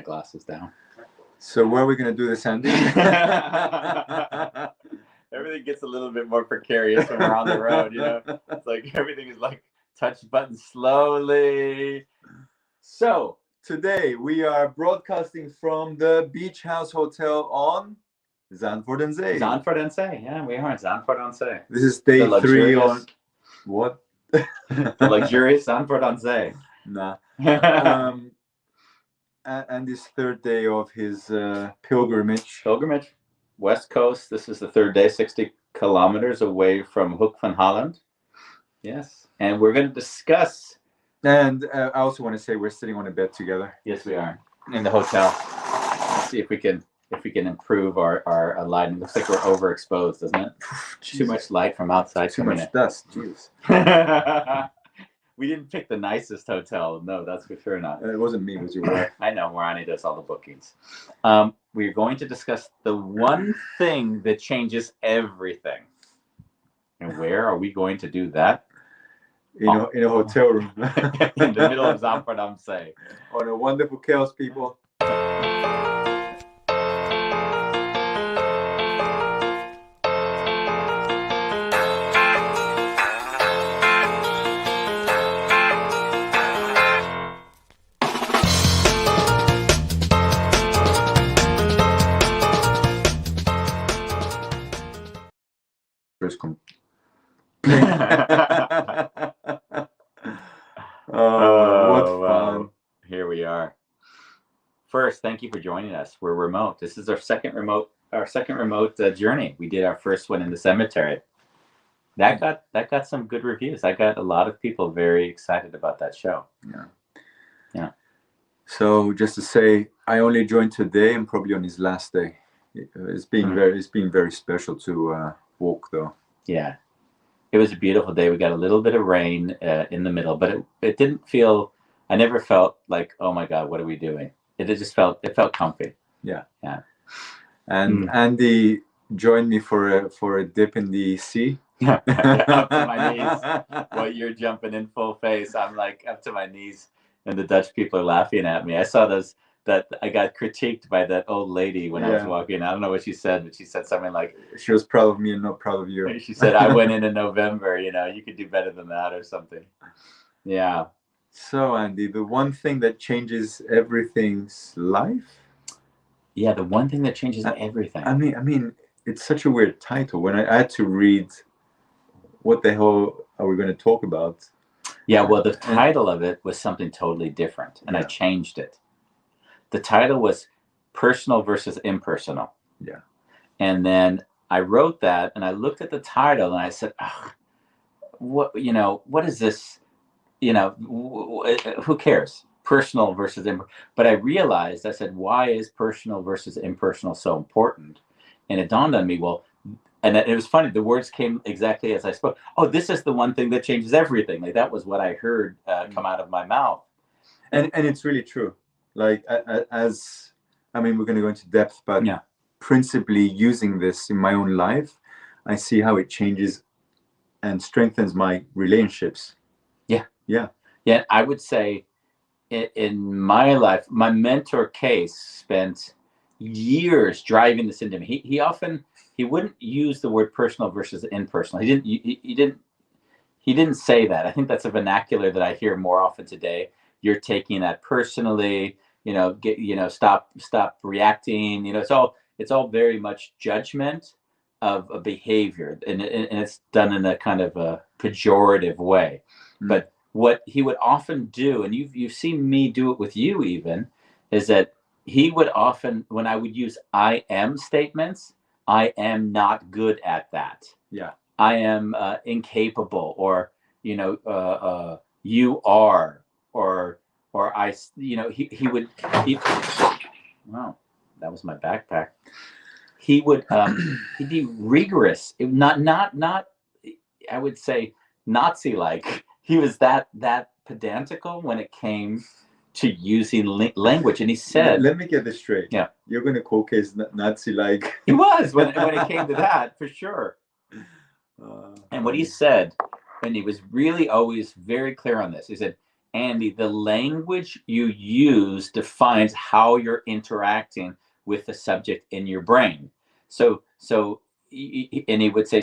my glasses down. So where are we going to do this, Andy? Everything gets a little bit more precarious when we're on the road, It's like everything is like touch button slowly. So today we are broadcasting from the Beach House Hotel on Zandvoort aan Zee. Zandvoort aan Zee, yeah, we are in Zandvoort aan Zee. This is day 3 on what? The luxurious Zandvoort aan Zee. Nah. And this third day of his pilgrimage. West Coast. This is the third day, 60 kilometers away from Hoek van Holland. Yes. And we're going to discuss. And I also want to say we're sitting on a bed together. Yes, we are. In the hotel. Let's see if we can improve our lighting. Looks like we're overexposed, doesn't it? Too much light from outside. Too much dust. Jeez. We didn't pick the nicest hotel. No, that's for sure not. It wasn't me. It was your wife. I know. Marani does all the bookings. We're going to discuss the one thing that changes everything. And where are we going to do that? In a hotel room. In the middle of Zandvoort aan Zee. On a wonderful chaos, people. What fun. Here we are. First, thank you for joining us. We're remote. This is our second remote journey. We did our first one in the cemetery. That got some good reviews. I got a lot of people very excited about that show. Yeah. So just to say, I only joined today and probably on his last day. It's been very special to walk though. Yeah. It was a beautiful day. We got a little bit of rain in the middle, but it didn't feel. I never felt like, oh my God, what are we doing? It felt comfy. Yeah. And Andy joined me for a dip in the sea. Up to my knees. While you're jumping in full face, I'm like up to my knees, and the Dutch people are laughing at me. I saw those. That I got critiqued by that old lady when I was walking. I don't know what she said, but she said something like, she was proud of me and not proud of you. She said, I went in November, you could do better than that or something. Yeah. So Andy, the one thing that changes everything's life? Yeah, the one thing that changes everything. I mean, it's such a weird title. When I had to read, what the hell are we going to talk about? Yeah, well, the title of it was something totally different, and I changed it. The title was Personal versus Impersonal. Yeah. And then I wrote that, and I looked at the title, and I said, what is this? Who cares? Personal versus impersonal. But I realized, I said, why is personal versus impersonal so important? And it dawned on me, and it was funny, the words came exactly as I spoke. Oh, this is the one thing that changes everything. Like that was what I heard come out of my mouth. And it's really true. Like we're going to go into depth, but principally using this in my own life, I see how it changes and strengthens my relationships. Yeah. I would say in my life, my mentor Case spent years driving this into me. He wouldn't use the word personal versus impersonal. He didn't say that. I think that's a vernacular that I hear more often today. You're taking that personally, stop reacting. It's all very much judgment of a behavior, and it's done in a kind of a pejorative way. Mm-hmm. But what he would often do, and you've seen me do it with you even, is that he would often, when I would use I am statements, I am not good at that. Yeah. I am incapable, or you are, or I, he would, wow, that was my backpack. He would, he'd be rigorous, not, I would say Nazi-like. He was that pedantical when it came to using language. And he said, let me get this straight. Yeah. You're going to quote case Nazi-like. He was when it came to that, for sure. And what he said, and he was really always very clear on this, he said, Andy, the language you use defines how you're interacting with the subject in your brain. So, and he would say,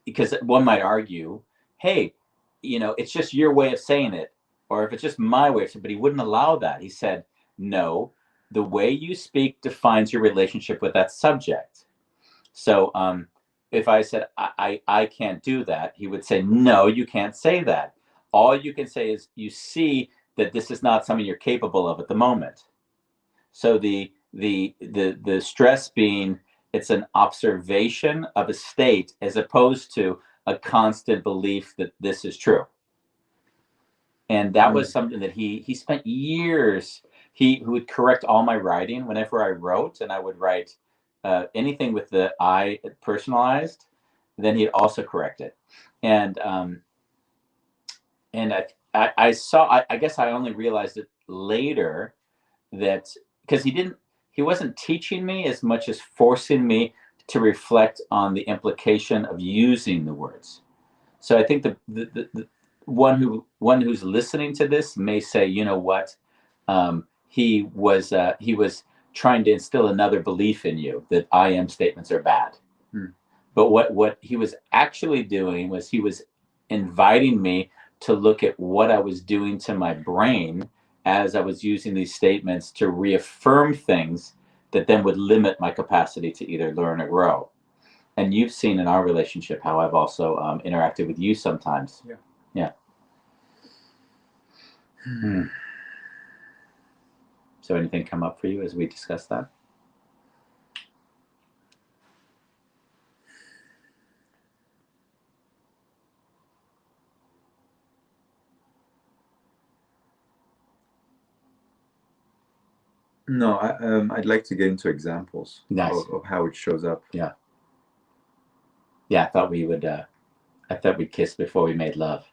because one might argue, hey, it's just your way of saying it, or if it's just my way of saying it, but he wouldn't allow that. He said, no, the way you speak defines your relationship with that subject. So, if I said, I can't do that, he would say, no, you can't say that. All you can say is, you see that this is not something you're capable of at the moment. So the stress being, it's an observation of a state as opposed to a constant belief that this is true. And that was something that he spent years, he would correct all my writing whenever I wrote, and I would write anything with the I personalized, then he'd also correct it. And I saw, I guess I only realized it later, that because he wasn't teaching me as much as forcing me to reflect on the implication of using the words. So I think the one who's listening to this may say, you know what, he was trying to instill another belief in you that I am statements are bad. But what he was actually doing was he was inviting me to look at what I was doing to my brain as I was using these statements to reaffirm things that then would limit my capacity to either learn or grow. And you've seen in our relationship how I've also interacted with you sometimes. Yeah. So anything come up for you as we discuss that? No, I'd like to get into examples of how it shows up. Yeah. I thought we'd kiss before we made love.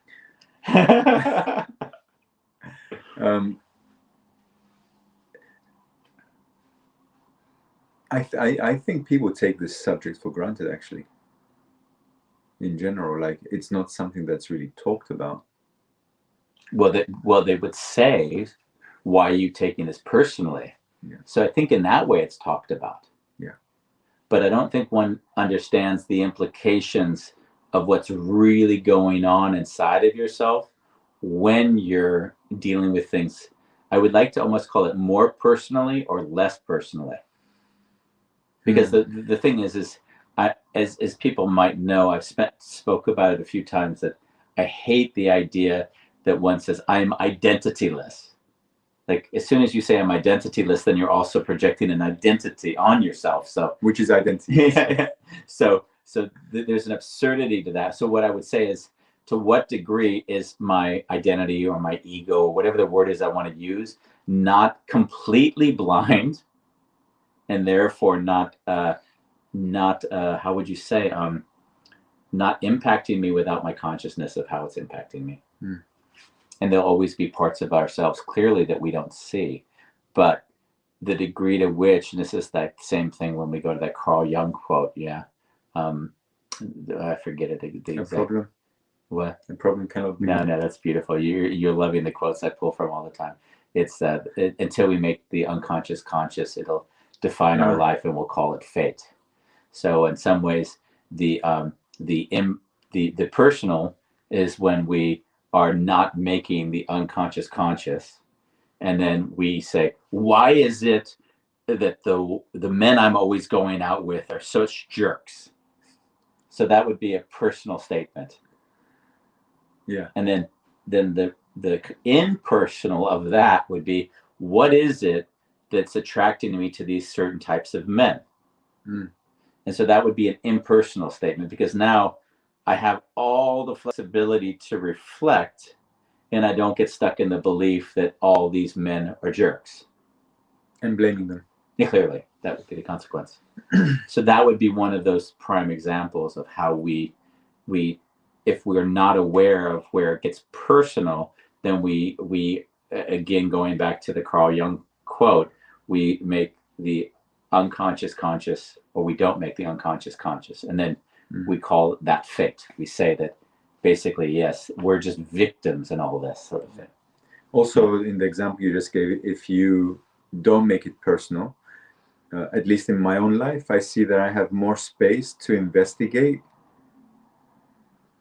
I think people take this subject for granted, actually. In general, like, it's not something that's really talked about. Well, they would say, why are you taking this personally? Yeah. So I think in that way it's talked about. Yeah. But I don't think one understands the implications of what's really going on inside of yourself when you're dealing with things. I would like to almost call it more personally or less personally. Because the thing is as people might know, I've spoke about it a few times, that I hate the idea that one says, I'm identityless. Like, as soon as you say I'm identityless, then you're also projecting an identity on yourself. So, which is identity. Yeah. So there's an absurdity to that. So what I would say is, to what degree is my identity or my ego, or whatever the word is I want to use, not completely blind, and therefore not how would you say, not impacting me without my consciousness of how it's impacting me. And there'll always be parts of ourselves clearly that we don't see, but the degree to which, and this is that same thing when we go to that Carl Jung quote. I forget it. The exact problem. What? The problem cannot be. No, that's beautiful. You're loving the quotes I pull from all the time. It's that until we make the unconscious conscious, it'll define our life, and we'll call it fate. So in some ways, the personal is when we are not making the unconscious conscious, and then we say, why is it that the men I'm always going out with are such jerks? So that would be a personal statement. Yeah. And then the impersonal of that would be, what is it that's attracting me to these certain types of men? And so that would be an impersonal statement, because now I have all the flexibility to reflect, and I don't get stuck in the belief that all these men are jerks. And blaming them. Yeah, clearly, that would be the consequence. So that would be one of those prime examples of how we, if we're not aware of where it gets personal, then we again, going back to the Carl Jung quote, we make the unconscious conscious, or we don't make the unconscious conscious, and then we call that fate. We say that basically, yes, we're just victims in all this sort of thing. Also, in the example you just gave, if you don't make it personal, at least in my own life, I see that I have more space to investigate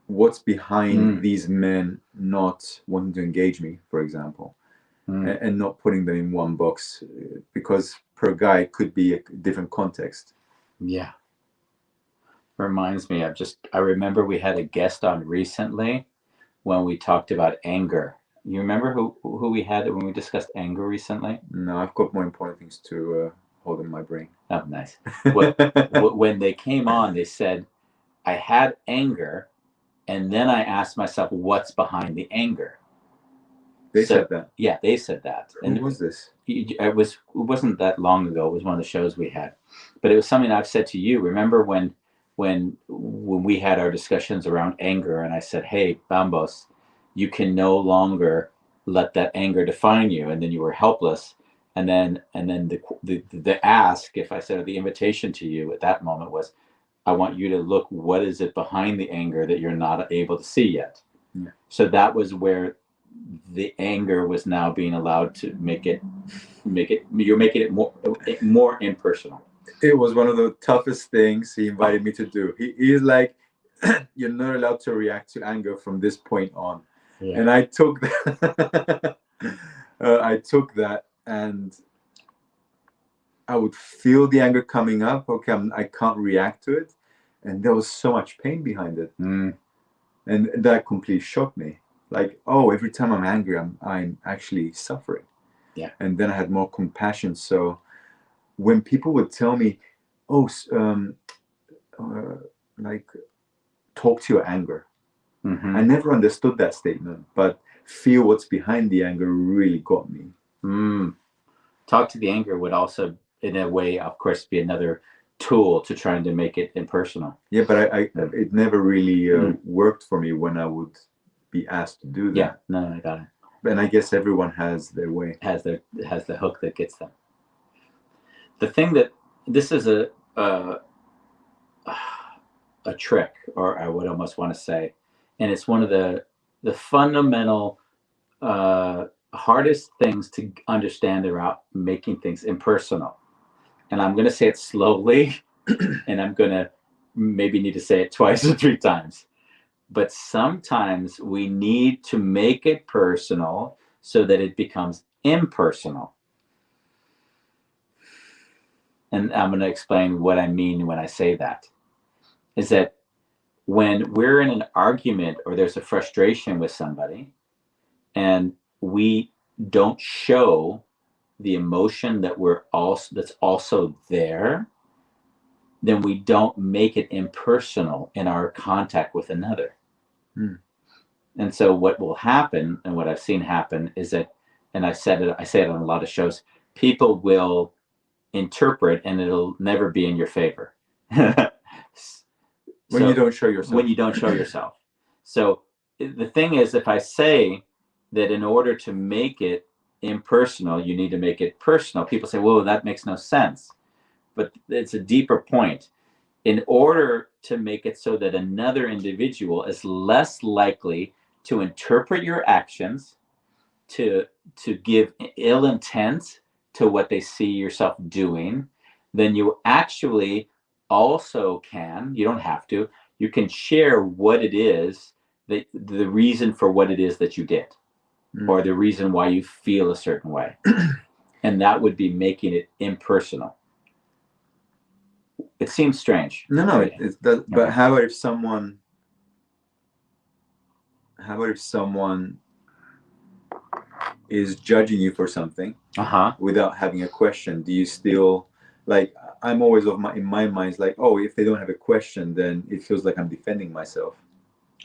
what's behind these men not wanting to engage me, for example, and not putting them in one box, because per guy it could be a different context. Yeah. Reminds me of I remember we had a guest on recently when we talked about anger. You remember who we had when we discussed anger recently? No, I've got more important things to hold in my brain. Oh, nice. When they came on, they said, I had anger, and then I asked myself, what's behind the anger? They said that? Yeah, they said that. Who was this? It wasn't that long ago. It was one of the shows we had. But it was something I've said to you. Remember when we had our discussions around anger, and I said, hey, Bambos, you can no longer let that anger define you, and then you were helpless. And then the ask, if I said the invitation to you at that moment was, I want you to look, what is it behind the anger that you're not able to see yet? Yeah. So that was where the anger was now being allowed to you're making it more impersonal. It was one of the toughest things he invited me to do. He's like, you're not allowed to react to anger from this point on. Yeah. And I took that. I took that, and I would feel the anger coming up. Okay, I can't react to it, and there was so much pain behind it, and that completely shocked me. Like, oh, every time I'm angry, I'm actually suffering. Yeah. And then I had more compassion. So when people would tell me, oh, like, talk to your anger, I never understood that statement, but feel what's behind the anger really got me. Talk to the anger would also, in a way, of course, be another tool to trying to make it impersonal. Yeah, but it never really worked for me when I would be asked to do that. Yeah, no, I got it. And I guess everyone has their way. Has the hook that gets them. The thing that this is a trick, or I would almost want to say, and it's one of the fundamental hardest things to understand about making things impersonal. And I'm going to say it slowly, and I'm going to maybe need to say it twice or three times. But sometimes we need to make it personal so that it becomes impersonal. And I'm going to explain what I mean when I say that. Is that when we're in an argument or there's a frustration with somebody, and we don't show the emotion that's also there, then we don't make it impersonal in our contact with another. And so what will happen, and what I've seen happen, is that, and I say it on a lot of shows, people will interpret, and it'll never be in your favor. When you don't show yourself. When you don't show yourself. So the thing is, if I say that in order to make it impersonal, you need to make it personal, people say, whoa, that makes no sense. But it's a deeper point. In order to make it so that another individual is less likely to interpret your actions, to give ill intent to what they see yourself doing, then you actually also you don't have to, you can share what it is, that the reason for what it is that you did, or the reason why you feel a certain way. And that would be making it impersonal. It seems strange. No, it does. But okay. How about if someone is judging you for something without having a question? Do you still, like, I'm always in my mind, it's like, oh, if they don't have a question, then it feels like I'm defending myself.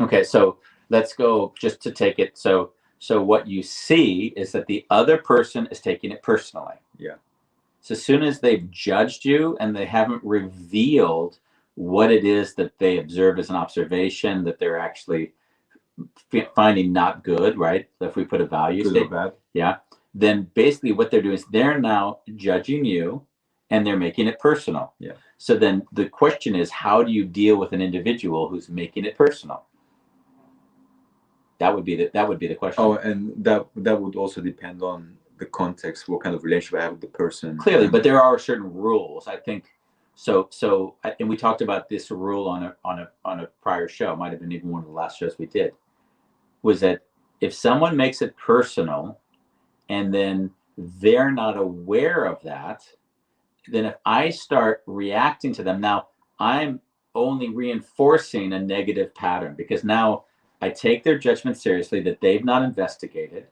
Okay, so let's go just to take it. So what you see is that the other person is taking it personally. Yeah. So as soon as they've judged you and they haven't revealed what it is that they observed as an observation that they're actually finding not good, right? If we put a value good statement, or bad. Yeah, then basically what they're doing is they're now judging you and they're making it personal. Yeah. So then the question is, how do you deal with an individual who's making it personal? That would be the question. Oh, and that would also depend on the context, what kind of relationship I have with the person. Clearly, but there are certain rules, I think. So, and we talked about this rule on a prior show. It might have been even one of the last shows we did. Was that if someone makes it personal, and then they're not aware of that, then if I start reacting to them, now I'm only reinforcing a negative pattern, because now I take their judgment seriously that they've not investigated,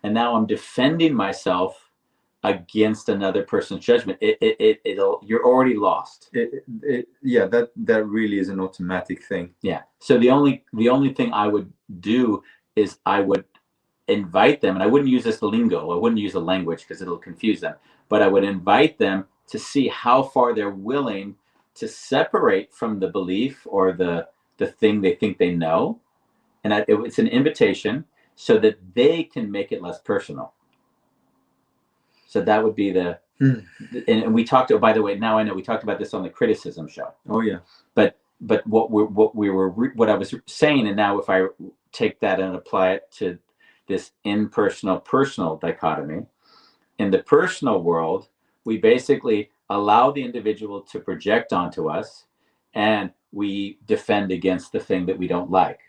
and now I'm defending myself against another person's judgment. You're already lost. Yeah, that really is an automatic thing. Yeah. So the only thing I would do is I would invite them, and I wouldn't use this lingo, I wouldn't use the language because it'll confuse them, but I would invite them to see how far they're willing to separate from the belief or the thing they think they know. And it's an invitation so that they can make it less personal. So that would be and we talked, by the way, now I know we talked about this on the criticism show. Oh yeah. But what I was saying, and now if I take that and apply it to this impersonal personal dichotomy, in the personal world, we basically allow the individual to project onto us, and we defend against the thing that we don't like,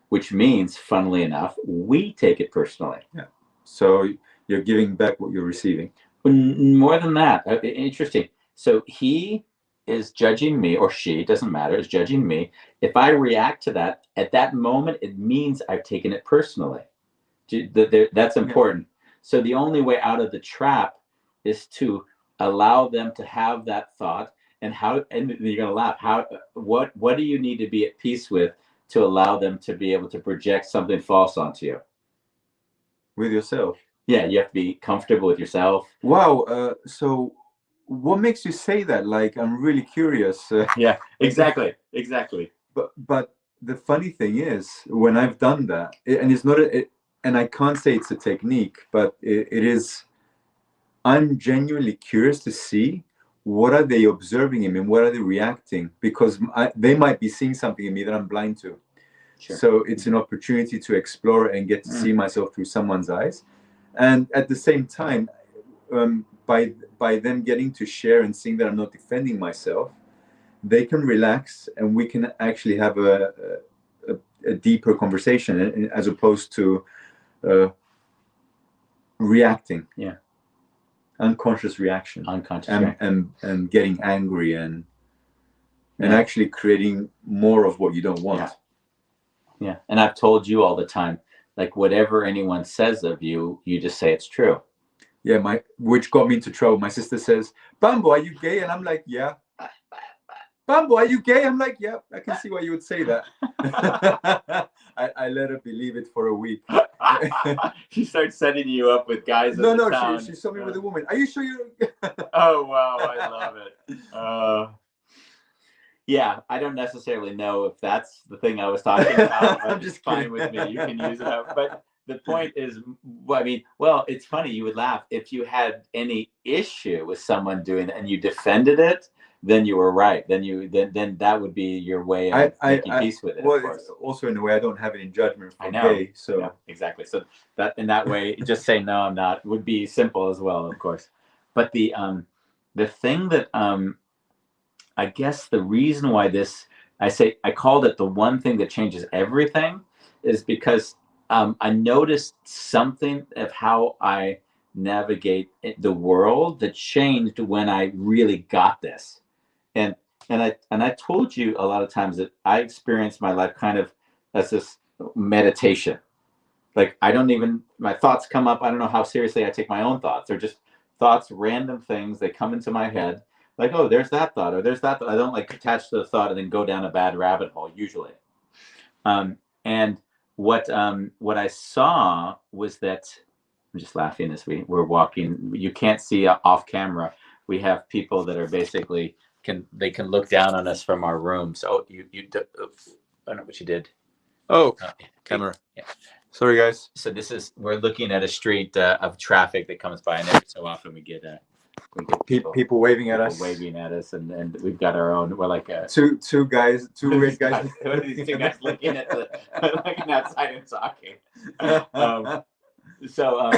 which means, funnily enough, we take it personally. Yeah. So you're giving back what you're receiving. More than that, interesting. So he is judging me, or she, doesn't matter, is judging me. If I react to that, at that moment, it means I've taken it personally. That's important. Yeah. So the only way out of the trap is to allow them to have that thought, and you're going to laugh. What do you need to be at peace with to allow them to be able to project something false onto you? With yourself. Yeah, you have to be comfortable with yourself. Wow. So what makes you say that? Like, I'm really curious. Yeah, exactly. But the funny thing is, when I've done that, and it's not and I can't say it's a technique, but it is, I'm genuinely curious to see what are they observing in me, and what are they reacting, because they might be seeing something in me that I'm blind to. Sure. So it's an opportunity to explore and get to see myself through someone's eyes. And at the same time, by them getting to share and seeing that I'm not defending myself, they can relax, and we can actually have a deeper conversation, as opposed to reacting. Yeah. Unconscious reaction. And getting angry and actually creating more of what you don't want. Yeah. And I've told you all the time, like, whatever anyone says of you, you just say it's true. Yeah, which got me into trouble. My sister says, "Bambo, are you gay?" And I'm like, "Yeah." "Bambo, are you gay?" I'm like, "Yeah, I can see why you would say that." I let her believe it for a week. She starts setting you up with guys. No, she saw me with a woman. "Are you sure you?" Oh wow, I love it. Yeah, I don't necessarily know if that's the thing I was talking about. I'm just fine with me. You can use it. But the point is, I mean, well, it's funny. You would laugh if you had any issue with someone doing that and you defended it. Then you were right. Then that would be your way of making peace with it. Well, it's also in a way I don't have any judgment for gay. So yeah, exactly. So that in that way, just say no, I'm not would be simple as well, of course. But the thing that I guess the reason why I called it the one thing that changes everything, is because I noticed something of how I navigate the world that changed when I really got this. And I told you a lot of times that I experienced my life kind of as this meditation. Like, my thoughts come up. I don't know how seriously I take my own thoughts. They're just thoughts, random things. They come into my head. Like, oh, there's that thought, or there's that thought. I don't like attach to the thought and then go down a bad rabbit hole usually. And what I saw was that, I'm just laughing as we're walking. You can't see off camera. We have people that are basically can look down on us from our rooms. Oh, I don't know what you did. Oh, camera. Yeah. Sorry, guys. So we're looking at a street of traffic that comes by, and every so often we get We get people waving at us. Waving at us, and we've got our own. We're like two red guys. What are these two guys looking at looking outside and talking? So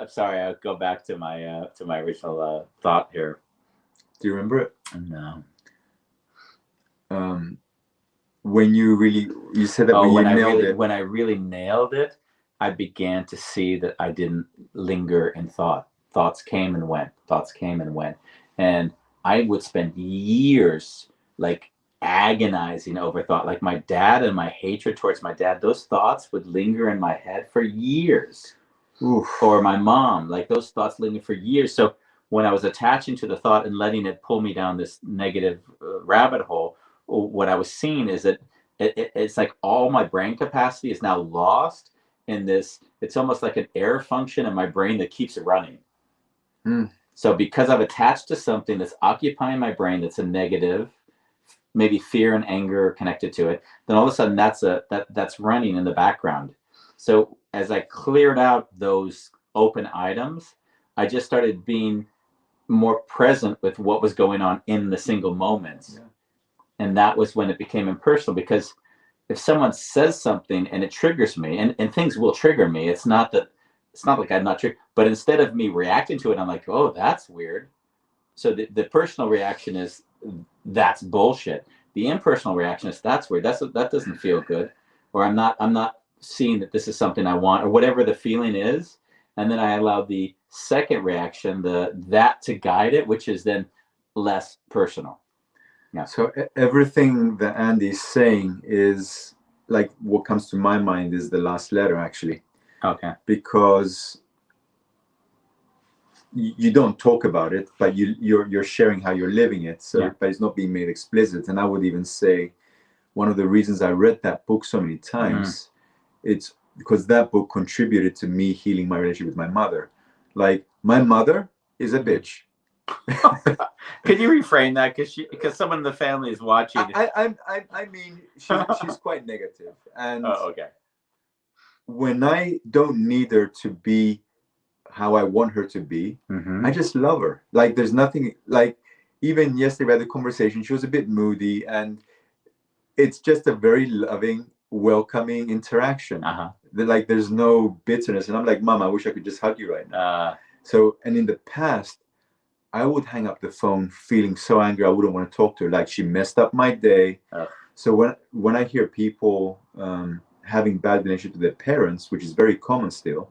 sorry. I'll go back to my original thought here. Do you remember it? No. When you said that when I really nailed it, I began to see that I didn't linger in thought. Thoughts came and went. And I would spend years like agonizing over thought. Like my dad and my hatred towards my dad, those thoughts would linger in my head for years. Oof. Or my mom, like those thoughts linger for years. So when I was attaching to the thought and letting it pull me down this negative rabbit hole, what I was seeing is that it's like all my brain capacity is now lost in this. It's almost like an error function in my brain that keeps it running. So because I've attached to something that's occupying my brain, that's a negative, maybe fear and anger connected to it, then all of a sudden that's running in the background. So as I cleared out those open items, I just started being more present with what was going on in the single moments. Yeah. And that was when it became impersonal, because if someone says something and it triggers me, and things will trigger me, it's not like I'm not triggered, but instead of me reacting to it, I'm like, oh, that's weird. So the personal reaction is, that's bullshit. The impersonal reaction is, that's weird. That doesn't feel good. Or I'm not seeing that this is something I want, or whatever the feeling is. And then I allow the second reaction, that to guide it, which is then less personal. Yeah. So everything that Andy's saying is like, what comes to my mind is the last letter, actually. Okay. Because you don't talk about it, but you're sharing how you're living it. So, yeah. But it's not being made explicit. And I would even say one of the reasons I read that book so many times, it's because that book contributed to me healing my relationship with my mother. Like, my mother is a bitch. Can you reframe that? Because someone in the family is watching. I mean, she's quite negative. And okay. When I don't need her to be how I want her to be, I just love her. Like, there's nothing, like, even yesterday we had a conversation, she was a bit moody, and it's just a very loving, welcoming interaction. Like, there's no bitterness. And I'm like, Mom, I wish I could just hug you right now. So, and in the past, I would hang up the phone feeling so angry I wouldn't want to talk to her. Like, she messed up my day. So when I hear people having bad relationships with their parents, which is very common still,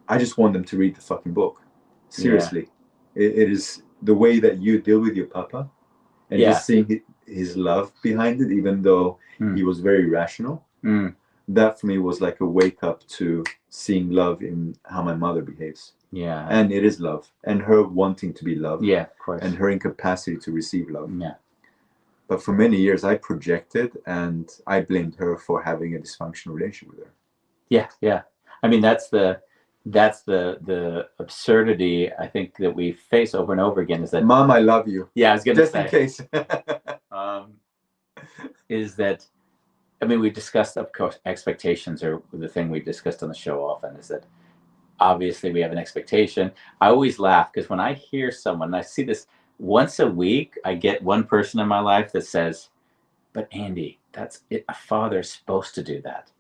I just want them to read the fucking book. Seriously. Yeah. It is the way that you deal with your papa, and just seeing his love behind it, even though he was very rational. That for me was like a wake up to seeing love in how my mother behaves. Yeah. And it is love, and her wanting to be loved. Yeah, of course. And her incapacity to receive love. Yeah. But for many years I projected, and I blamed her for having a dysfunctional relationship with her. Yeah, yeah. I mean, that's the absurdity I think that we face over and over again, is that, Mom, I love you. Yeah, I was going to say. Just in case. Is that, I mean, we discussed, of course, expectations are the thing we discussed on the show often, is that obviously we have an expectation. I always laugh because when I hear someone, and I see this once a week, I get one person in my life that says, but Andy, that's it. A father's supposed to do that.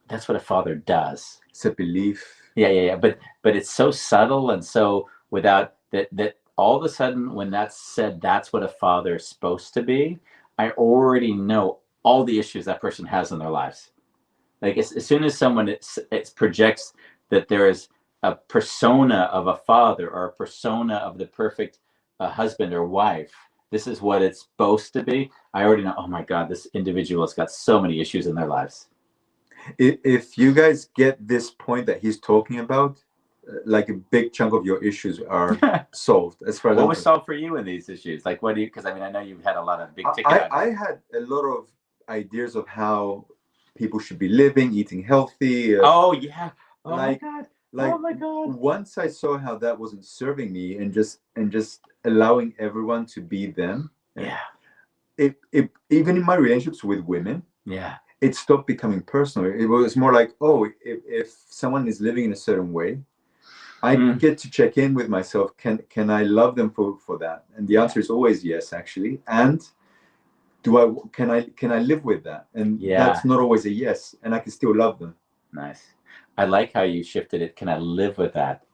That's what a father does. It's a belief. Yeah. But it's so subtle, and so without that all of a sudden when that's said, that's what a father is supposed to be, I already know all the issues that person has in their lives. Like as soon as someone it projects that there is a persona of a father, or a persona of the perfect husband or wife, this is what it's supposed to be, I already know, oh my God, this individual has got so many issues in their lives. If you guys get this point that he's talking about, like a big chunk of your issues are solved. As far as what was solved for you in these issues? Like, what do you? Because I mean, I know you've had a lot of big ticket. I had a lot of ideas of how people should be living, eating healthy. Oh yeah. Oh my God. Like, oh my God. Once I saw how that wasn't serving me, and just allowing everyone to be them. Yeah. It even in my relationships with women. Yeah. It stopped becoming personal. It was more like, oh, if someone is living in a certain way, I get to check in with myself. Can I love them for that? And the answer is always yes, actually. And can I live with that? And that's not always a yes, and I can still love them. Nice. I like how you shifted it. Can I live with that?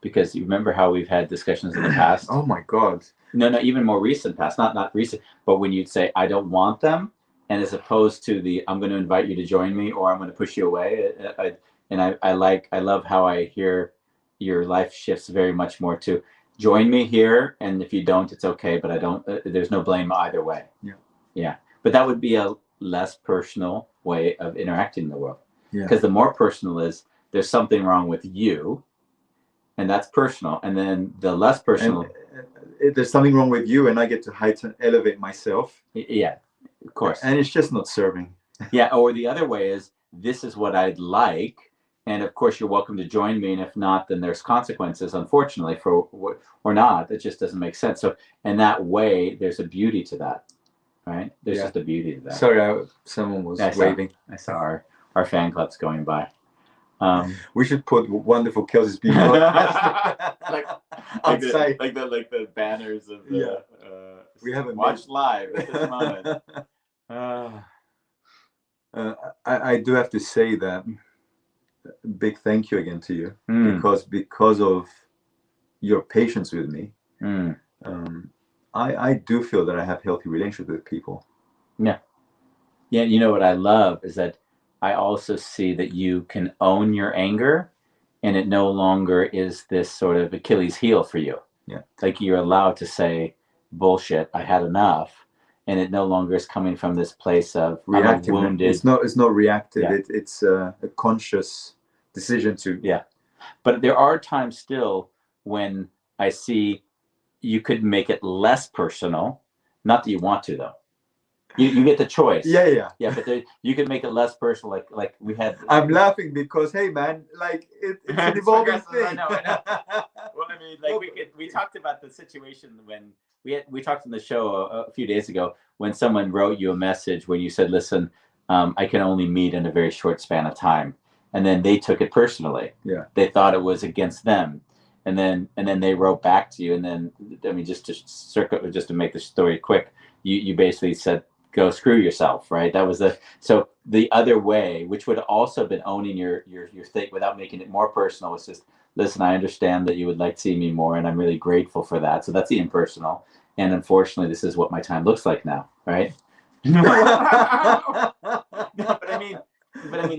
Because you remember how we've had discussions in the past. Oh my God. No, even more recent past, not recent, but when you'd say, I don't want them, and as opposed to the, I'm going to invite you to join me, or I'm going to push you away. I love how I hear your life shifts very much more to join me here, and if you don't, it's okay, but I don't, there's no blame either way. Yeah. But that would be a less personal way of interacting in the world. Because the more personal is, there's something wrong with you, and that's personal. And then the less personal, there's something wrong with you, and I get to elevate myself. Yeah, of course. And it's just not serving. Yeah, or the other way is, this is what I'd like, and of course you're welcome to join me, and if not, then there's consequences, unfortunately, for or not. It just doesn't make sense. So in that way, there's a beauty to that, right? There's just a beauty to that. Sorry, someone was waving. I saw our fan clubs going by. We should put wonderful Kelsey's being like outside, like the banners of the. We haven't watched live at this moment. I do have to say that big thank you again to you, because of your patience with me. I do feel that I have healthy relationships with people. Yeah. You know what I love is that I also see that you can own your anger, and it no longer is this sort of Achilles heel for you. Yeah. Like you're allowed to say, bullshit, I had enough. And it no longer is coming from this place of reactive. Wounded. It's not reactive. Yeah. It's a conscious decision to. Yeah. But there are times still when I see you could make it less personal. Not that you want to, though. You get the choice. Yeah. But you can make it less personal, like we had. I'm laughing because, hey man, like it's an evolving thing. I know. Well, I mean, like we talked about the situation when we talked on the show a few days ago when someone wrote you a message when you said, "Listen, I can only meet in a very short span of time," and then they took it personally. Yeah, they thought it was against them, and then they wrote back to you, and then I mean, just to make the story quick, you basically said, go screw yourself, right? That was so the other way, which would have also been owning your thing without making it more personal. It's just, listen, I understand that you would like to see me more, and I'm really grateful for that. So that's the impersonal. And unfortunately, this is what my time looks like now, right? No, but I mean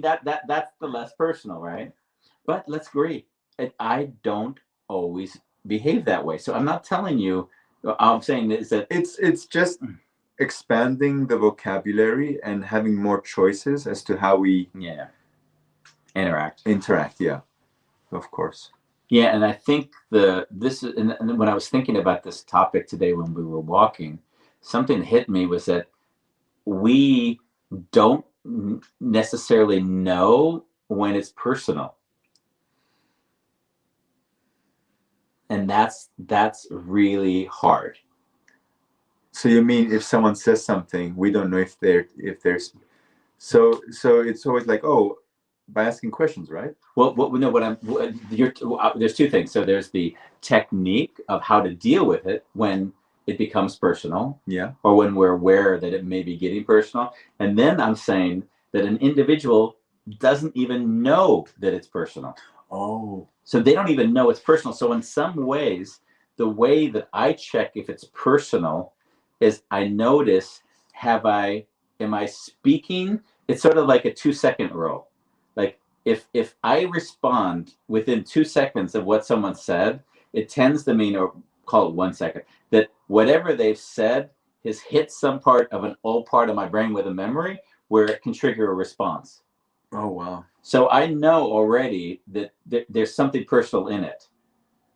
that's the less personal, right? But let's agree, I don't always behave that way. So I'm not telling you. I'm saying is that it's just expanding the vocabulary and having more choices as to how we interact. Yeah, of course. Yeah, and I think and when I was thinking about this topic today when we were walking, something hit me was that we don't necessarily know when it's personal, and that's really hard. So you mean if someone says something, we don't know if there's so it's always like, oh, by asking questions, right? Well, there's two things. So there's the technique of how to deal with it when it becomes personal, or when we're aware that it may be getting personal. And then I'm saying that an individual doesn't even know that it's personal. Oh. So they don't even know it's personal. So in some ways, the way that I check if it's personal is I notice, am I speaking? It's sort of like a 2-second rule. Like if I respond within 2 seconds of what someone said, it tends to mean, or call it 1 second, that whatever they've said has hit some part of an old part of my brain with a memory where it can trigger a response. Oh, wow. So I know already that there's something personal in it.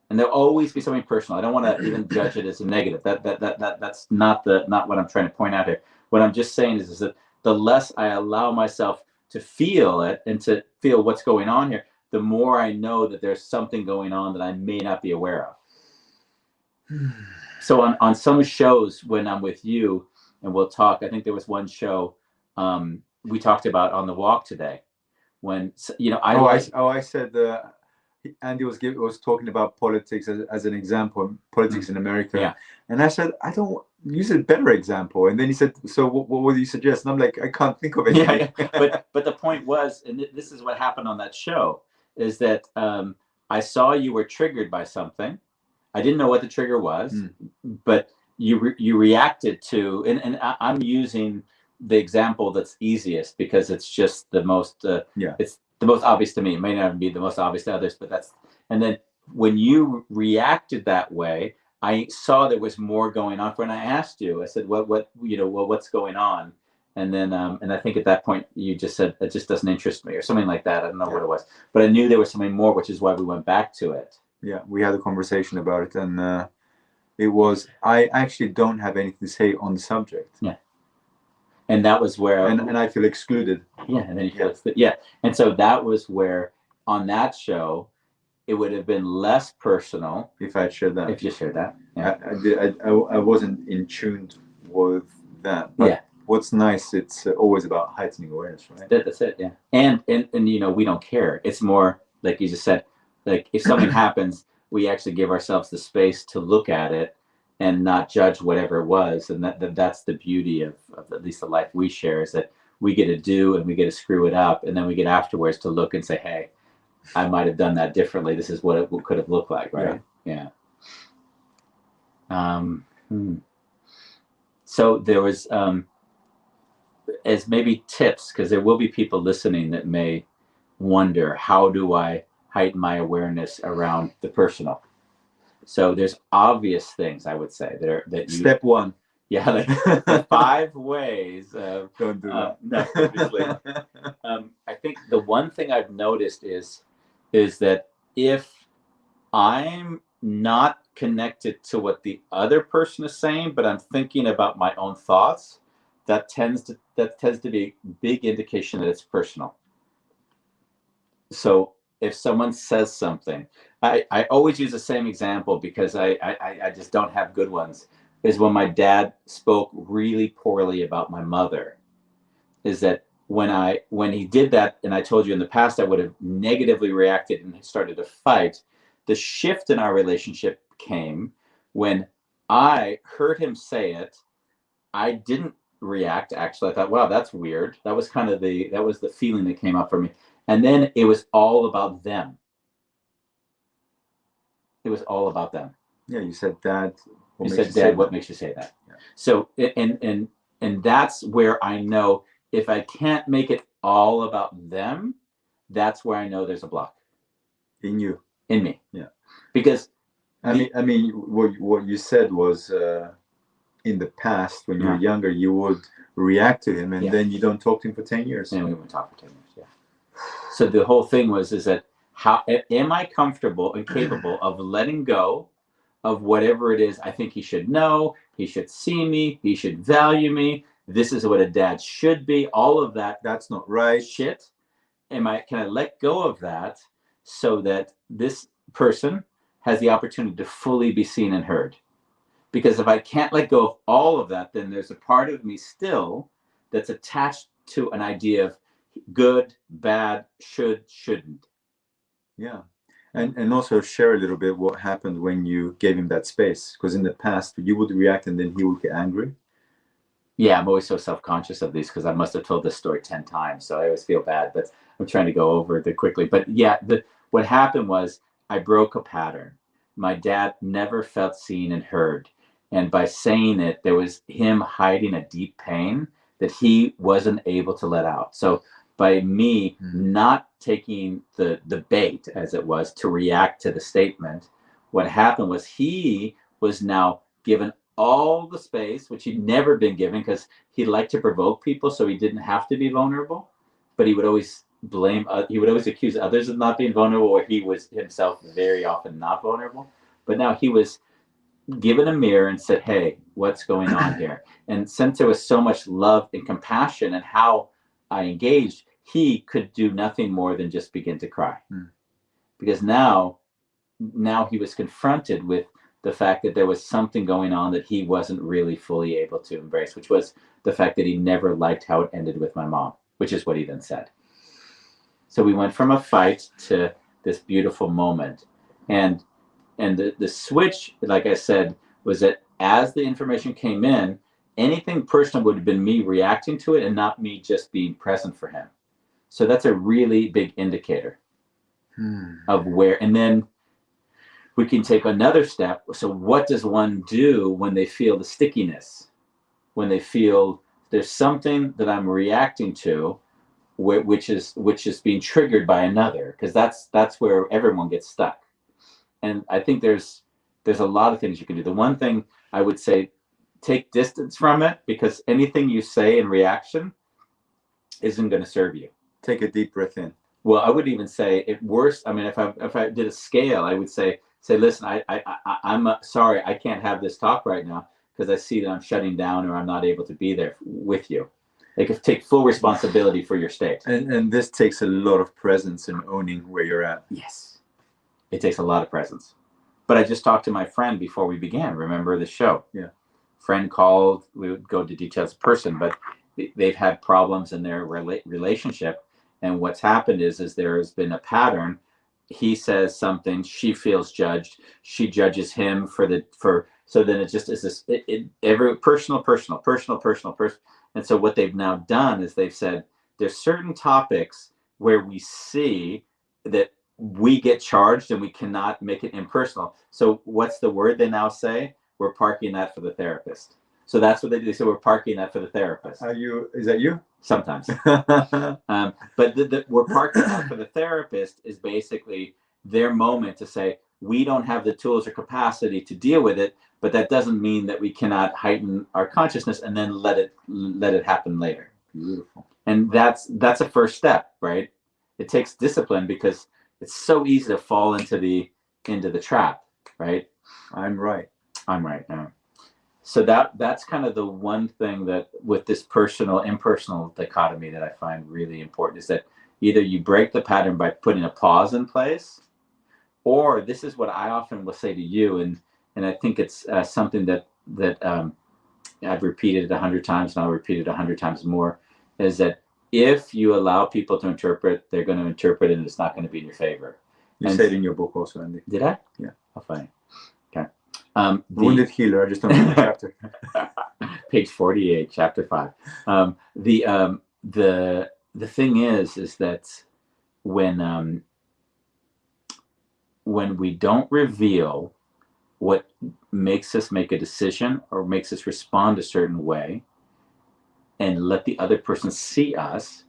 And there'll always be something personal. I don't want to even judge it as a negative. That's not what I'm trying to point out here. What I'm just saying is that the less I allow myself to feel it and to feel what's going on here, the more I know that there's something going on that I may not be aware of. So on some shows when I'm with you and we'll talk, I think there was one show we talked about on the walk today when, I said Andy was talking about politics as an example, politics in America. Yeah. And I said, I don't use a better example. And then he said, so what would you suggest? And I'm like, I can't think of anything. Yeah. But the point was, and this is what happened on that show, is that I saw you were triggered by something. I didn't know what the trigger was, but you reacted to, and I'm using the example that's easiest because it's just the most, it's the most obvious to me. It may not be the most obvious to others, but and then when you reacted that way, I saw there was more going on. When I asked you, I said, what's going on? And then, and I think at that point you just said, it just doesn't interest me or something like that. I don't know what it was, but I knew there was something more, which is why we went back to it. Yeah, we had a conversation about it, and it was, I actually don't have anything to say on the subject. Yeah. And that was where... And I feel excluded. Yeah, and then you feel excluded. Yeah, and so that was where, on that show, it would have been less personal. If I shared that. If you shared that. Yeah. I wasn't in tune with that. But what's nice, it's always about heightening awareness, right? That's it, yeah. And we don't care. It's more, like you just said, like if something happens, we actually give ourselves the space to look at it and not judge whatever it was. And that's the beauty of at least the life we share, is that we get to do and we get to screw it up. And then we get afterwards to look and say, hey, I might have done that differently. This is what it could have looked like, right? Yeah. So there was, as maybe tips, because there will be people listening that may wonder, how do I heighten my awareness around the personal? So there's obvious things, I would say, Step one. Yeah, like 5 ways of... Don't do that. No, obviously. I think the one thing I've noticed is that if I'm not connected to what the other person is saying, but I'm thinking about my own thoughts, that tends to be a big indication that it's personal. So if someone says something, I always use the same example because I just don't have good ones, is when my dad spoke really poorly about my mother. Is that when he did that, and I told you in the past I would have negatively reacted and started to fight, the shift in our relationship came when I heard him say it. I didn't react. Actually, I thought, wow, that's weird. That was the feeling that came up for me. And then it was all about them. It was all about them. Yeah, you said, Dad. You said, Dad, what makes you say that? Yeah. So, and that's where I know if I can't make it all about them, that's where I know there's a block. In you. In me. Yeah. Because I mean, what you said was, in the past, when you were younger, you would react to him, and then you don't talk to him for 10 years. And we won't talk for 10 years. Yeah. So the whole thing is that how am I comfortable and capable of letting go of whatever it is I think he should know, he should see me, he should value me, this is what a dad should be, all of that. That's not right. Shit. Can I let go of that so that this person has the opportunity to fully be seen and heard? Because if I can't let go of all of that, then there's a part of me still that's attached to an idea of good, bad, should, shouldn't. Yeah. And also share a little bit what happened when you gave him that space. Because in the past, you would react and then he would get angry. Yeah, I'm always so self-conscious of these because I must have told this story 10 times. So I always feel bad, but I'm trying to go over it quickly. But yeah, what happened was I broke a pattern. My dad never felt seen and heard. And by saying it, there was him hiding a deep pain that he wasn't able to let out. So by me not taking the bait, as it was, to react to the statement, what happened was he was now given all the space, which he'd never been given because he liked to provoke people, so he didn't have to be vulnerable. But he would always accuse others of not being vulnerable, or he was himself very often not vulnerable. But now he was given a mirror and said, hey, what's going on here? And since there was so much love and compassion and how I engaged, he could do nothing more than just begin to cry. Because now he was confronted with the fact that there was something going on that he wasn't really fully able to embrace, which was the fact that he never liked how it ended with my mom, which is what he then said. So we went from a fight to this beautiful moment. And the switch, like I said, was that as the information came in, anything personal would have been me reacting to it and not me just being present for him. So that's a really big indicator of where, and then we can take another step. So what does one do when they feel the stickiness? When they feel there's something that I'm reacting to, which is being triggered by another, because that's where everyone gets stuck. And I think there's a lot of things you can do. The one thing I would say, take distance from it, because anything you say in reaction isn't going to serve you. Take a deep breath in. Well, I would even say it worse. I mean, if I did a scale, I would say, listen, I'm sorry, I can't have this talk right now because I see that I'm shutting down or I'm not able to be there with you. Like, take full responsibility for your state. And this takes a lot of presence and owning where you're at. Yes, it takes a lot of presence. But I just talked to my friend before we began. Remember the show? Yeah. Friend called. We would go to details of person, but they've had problems in their relationship. And what's happened is there has been a pattern. He says something, she feels judged. She judges him so then it just is this every personal. And so what they've now done is they've said there's certain topics where we see that we get charged and we cannot make it impersonal. So what's the word they now say? We're parking that for the therapist. So that's what they do. So we're parking that for the therapist. Is that you? Sometimes. But we're parking that for the therapist is basically their moment to say, we don't have the tools or capacity to deal with it, but that doesn't mean that we cannot heighten our consciousness and then let it happen later. Beautiful. And that's a first step, right? It takes discipline because it's so easy to fall into the trap, right? I'm right. Now. So that's kind of the one thing that with this impersonal dichotomy that I find really important is that either you break the pattern by putting a pause in place, or this is what I often will say to you, and I think it's something that I've repeated 100 times, and I'll repeat it 100 times more, is that if you allow people to interpret, they're going to interpret it, and it's not going to be in your favor. You said in your book also, Andy. Did I? Yeah. Oh, funny. Okay. Wounded Healer. I just don't know the chapter. Page 48, chapter 5. The thing is that when we don't reveal what makes us make a decision or makes us respond a certain way, and let the other person see us,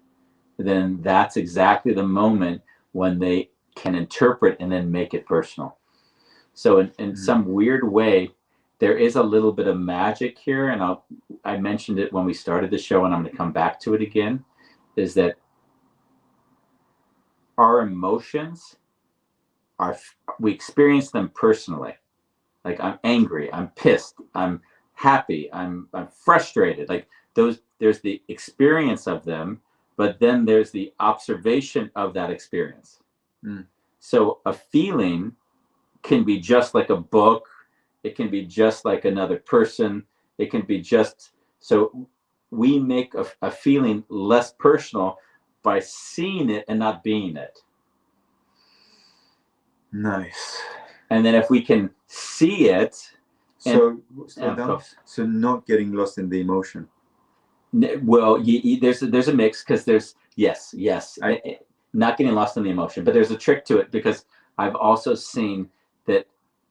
then that's exactly the moment when they can interpret and then make it personal. So in some weird way, there is a little bit of magic here, and I mentioned it when we started the show, and I'm going to come back to it again, is that our emotions we experience them personally. Like, I'm angry, I'm pissed, I'm happy, I'm frustrated. Like, there's the experience of them, but then there's the observation of that experience. So a feeling can be just like a book, it can be just like another person, it can be just, so we make a feeling less personal by seeing it and not being it. Nice. And then if we can see it, so not getting lost in the emotion. Well, there's a mix, because there's yes, not getting lost in the emotion, but there's a trick to it, because I've also seen that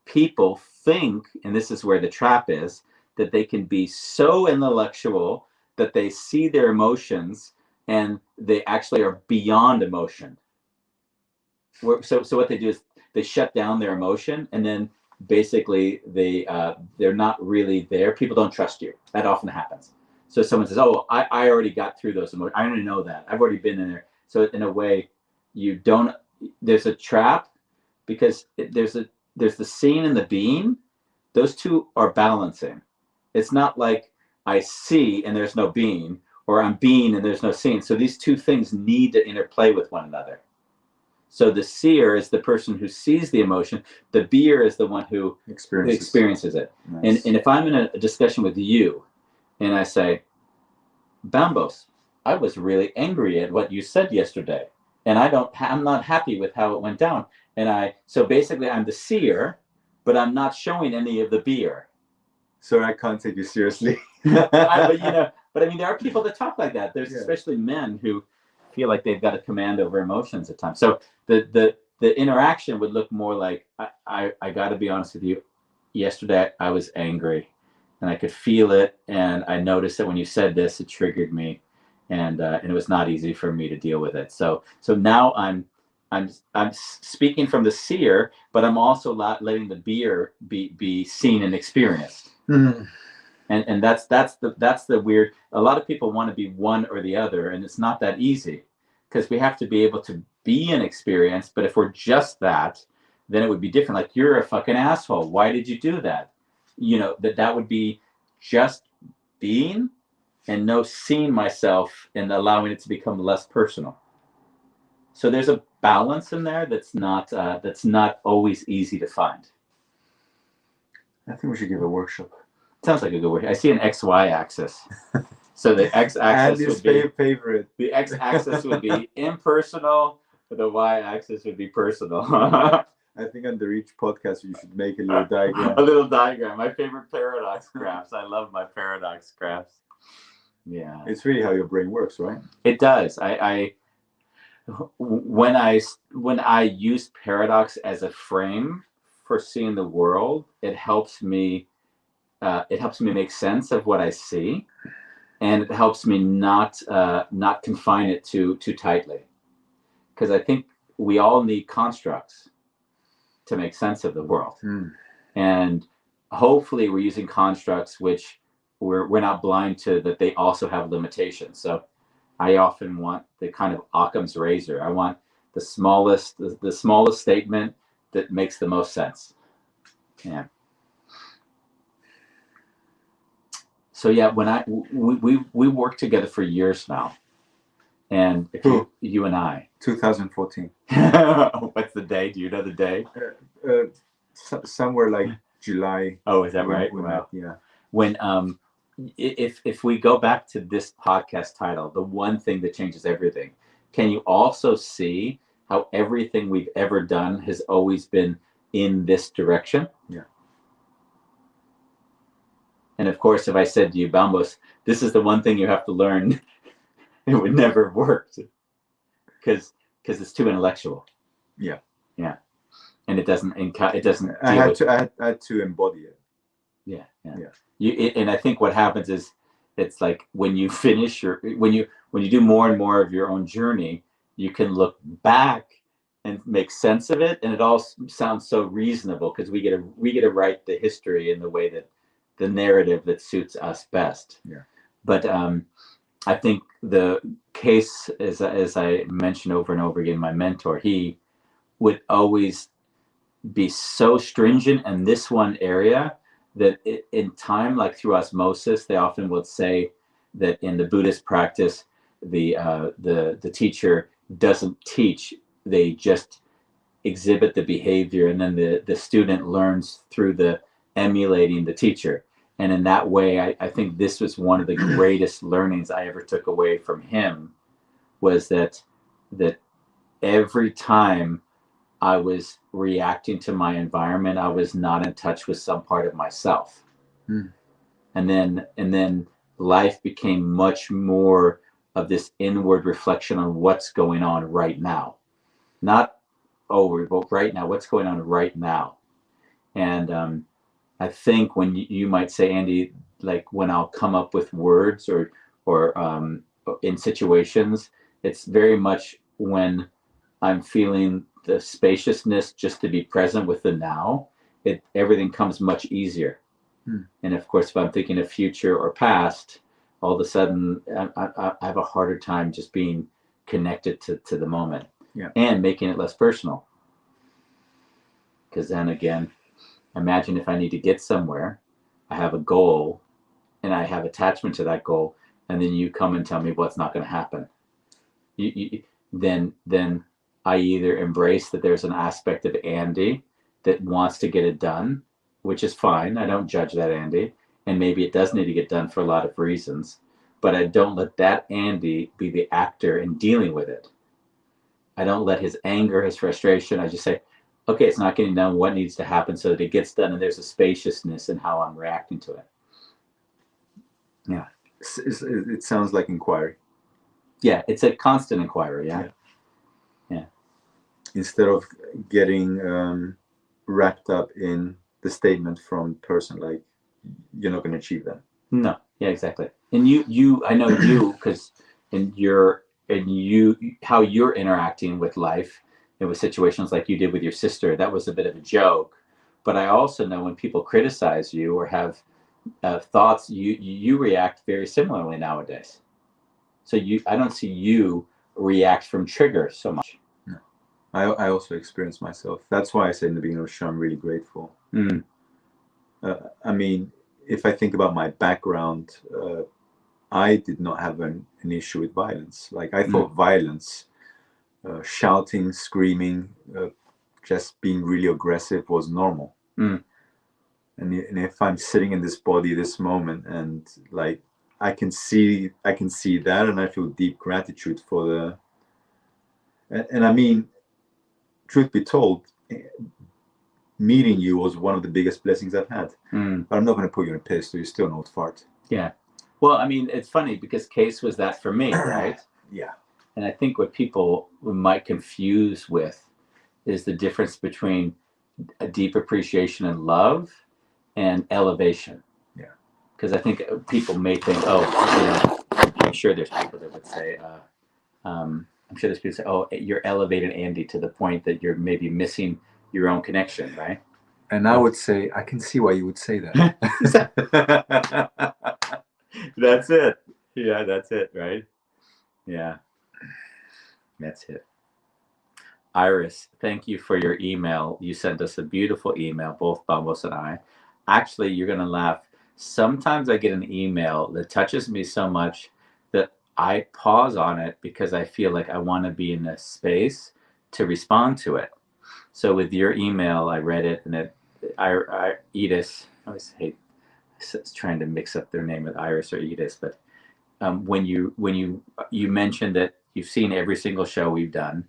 people think, and this is where the trap is, that they can be so intellectual that they see their emotions and they actually are beyond emotion. So what they do is they shut down their emotion, and then basically they're not really there. People don't trust you. That often happens. So someone says, oh, I already got through those emotions. I already know that. I've already been in there. So in a way, there's a trap, because there's the seeing and the being. Those two are balancing. It's not like I see and there's no being, or I'm being and there's no seeing. So these two things need to interplay with one another. So the seer is the person who sees the emotion. The beer is the one who experiences it. Nice. And if I'm in a discussion with you, and I say, Bambos, I was really angry at what you said yesterday. and I'm not happy with how it went down. So basically I'm the seer, but I'm not showing any of the beer. So I can't take you seriously. But I mean, there are people that talk like that. There's especially men who feel like they've got a command over emotions at times. So the interaction would look more like, I got to be honest with you. Yesterday I was angry, and I could feel it, and I noticed that when you said this, it triggered me, and it was not easy for me to deal with it. So now I'm speaking from the seer, but I'm also letting the beer be seen and experienced. Mm. And that's the weird. A lot of people want to be one or the other, and it's not that easy, because we have to be able to be an experience. But if we're just that, then it would be different. Like, you're a fucking asshole. Why did you do that? That would be just being, and no seeing myself and allowing it to become less personal. So there's a balance in there that's not always easy to find. I think we should give a workshop. Sounds like a good way. I see an XY axis. So the x-axis would be favorite. The x-axis would be impersonal. The y-axis would be personal. I think under each podcast you should make a little diagram. A little diagram. My favorite paradox graphs. I love my paradox graphs. Yeah, it's really how your brain works, right? It does. When I use paradox as a frame for seeing the world, it helps me make sense of what I see, and it helps me not confine it too tightly, because I think we all need constructs to make sense of the world. And hopefully we're using constructs which we're not blind to, that they also have limitations. So I often want the kind of Occam's razor. I want the smallest statement that makes the most sense. Yeah. So yeah, when we worked together for years now, and you and I. 2014. What's the day? Do you know the day? Somewhere like July. Oh, is that right? Wow. Yeah. When if we go back to this podcast title, the one thing that changes everything, can you also see how everything we've ever done has always been in this direction? Yeah. And of course, if I said to you, Bambos, this is the one thing you have to learn, it would never have worked, because it's too intellectual. Yeah. Yeah. And it doesn't. I had to embody it. Yeah. And I think what happens is, it's like when you finish when you do more and more of your own journey, you can look back and make sense of it, and it all sounds so reasonable, because we get to write the history in the way that the narrative that suits us best. Yeah. But I think the case, as I mentioned over and over again, my mentor, he would always be so stringent in this one area that in time, like through osmosis, they often would say that in the Buddhist practice, the teacher doesn't teach, they just exhibit the behavior, and then the student learns through the emulating the teacher. And in that way, I think this was one of the greatest learnings I ever took away from him, was that every time I was reacting to my environment, I was not in touch with some part of myself. And then life became much more of this inward reflection on what's going on right now. Not over, but right now, what's going on right now. And I think when you might say, Andy, like when I'll come up with words or in situations, it's very much when I'm feeling the spaciousness just to be present with the now, everything comes much easier. And of course, if I'm thinking of future or past, all of a sudden I have a harder time just being connected to the moment. Yeah. And making it less personal. Because then again, imagine if I need to get somewhere, I have a goal, and I have attachment to that goal, and then you come and tell me what's not going to happen. Then I either embrace that there's an aspect of Andy that wants to get it done, which is fine. I don't judge that Andy, and maybe it does need to get done for a lot of reasons, but I don't let that Andy be the actor in dealing with it. I don't let his anger, his frustration. I just say, okay, it's not getting done. What needs to happen so that it gets done? And there's a spaciousness in how I'm reacting to it. Yeah. It sounds like inquiry. Yeah, it's a constant inquiry. Yeah. Instead of getting wrapped up in the statement from the person, like, you're not going to achieve that. No. Yeah, exactly. And I know you, because how you're interacting with life and with situations like you did with your sister, that was a bit of a joke. But I also know when people criticize you or have thoughts, you react very similarly nowadays. So I don't see you react from trigger so much. No. I also experienced myself. That's why I said in the beginning of the show, I'm really grateful. I mean, if I think about my background, I did not have an issue with violence. Like, I thought violence, shouting, screaming, just being really aggressive was normal. And if I'm sitting in this body, this moment, and like I can see that, and I feel deep gratitude for the. And I mean, truth be told, meeting you was one of the biggest blessings I've had. But I'm not going to put you on a pedestal. You're still an old fart. Yeah. Well, I mean, it's funny because Case was that for me, right? Yeah. And I think what people might confuse with is the difference between a deep appreciation and love and elevation. Yeah. Because I think people may think, oh, I'm sure there's people that would say, I'm sure there's people say, oh, you're elevating Andy to the point that you're maybe missing your own connection, right? And I would say, I can see why you would say that. That's it. Yeah, that's it, right? Yeah. That's it. Iris, thank you for your email. You sent us a beautiful email, both Bambos and I. Actually, you're going to laugh. Sometimes I get an email that touches me so much that I pause on it because I feel like I want to be in a space to respond to it. So with your email, I read it, and Edith, I always hate trying to mix up their name with Iris or Edith, but when you mentioned that you've seen every single show we've done,